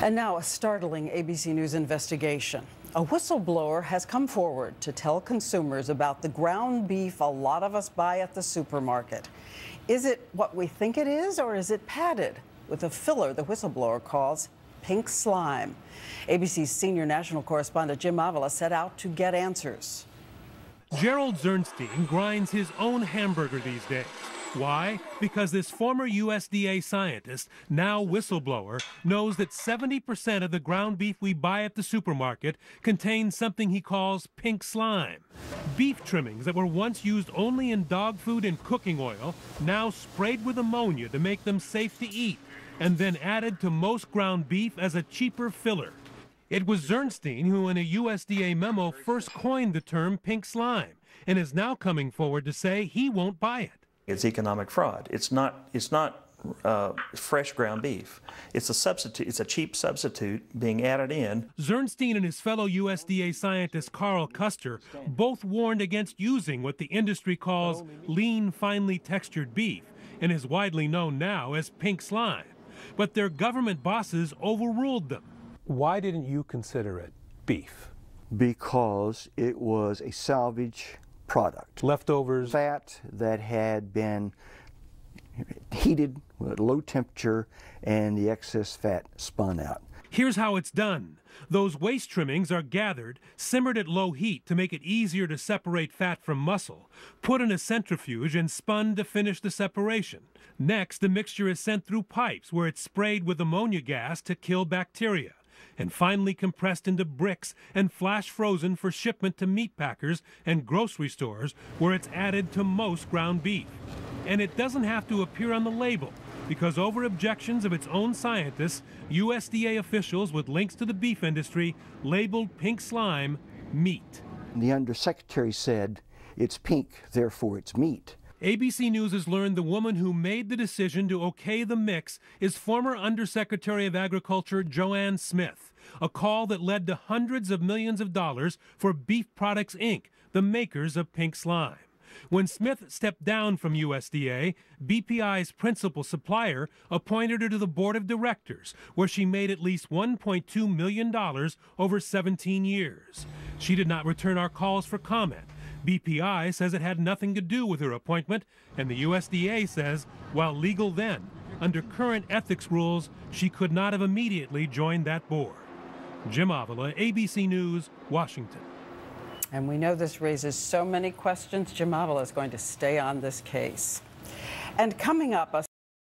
And now a startling ABC News investigation. A whistleblower has come forward to tell consumers about the ground beef a lot of us buy at the supermarket. Is it what we think it is, or is it padded with a filler the whistleblower calls pink slime? ABC's senior national correspondent Jim Avila set out to get answers. Gerald Zernstein grinds his own hamburger these days. Why? Because this former USDA scientist, now whistleblower, knows that 70% of the ground beef we buy at the supermarket contains something he calls pink slime. Beef trimmings that were once used only in dog food and cooking oil, now sprayed with ammonia to make them safe to eat, and then added to most ground beef as a cheaper filler. It was Zernstein who, in a USDA memo, first coined the term pink slime, and is now coming forward to say he won't buy it. It's economic fraud. It's not fresh ground beef. It's a substitute. It's a cheap substitute being added in. Zernstein and his fellow USDA scientist Carl Custer both warned against using what the industry calls lean, finely textured beef, and is widely known now as pink slime. But their government bosses overruled them. Why didn't you consider it beef? Because it was a salvage product. Leftovers? Fat that had been heated at low temperature and the excess fat spun out. Here's how it's done. Those waste trimmings are gathered, simmered at low heat to make it easier to separate fat from muscle, put in a centrifuge and spun to finish the separation. Next, the mixture is sent through pipes where it's sprayed with ammonia gas to kill bacteria, and finally compressed into bricks and flash frozen for shipment to meat packers and grocery stores, where it's added to most ground beef. And it doesn't have to appear on the label, because over objections of its own scientists, USDA officials with links to the beef industry labeled pink slime meat. The undersecretary said, "It's pink, therefore it's meat." ABC News has learned the woman who made the decision to okay the mix is former Undersecretary of Agriculture Joanne Smith, a call that led to hundreds of millions of dollars for Beef Products, Inc., the makers of pink slime. When Smith stepped down from USDA, BPI's principal supplier appointed her to the board of directors, where she made at least $1.2 million over 17 years. She did not return our calls for comment. BPI says it had nothing to do with her appointment, and the USDA says, while legal then, under current ethics rules, she could not have immediately joined that board. Jim Avila, ABC News, Washington. And we know this raises so many questions. Jim Avila is going to stay on this case. And coming up, a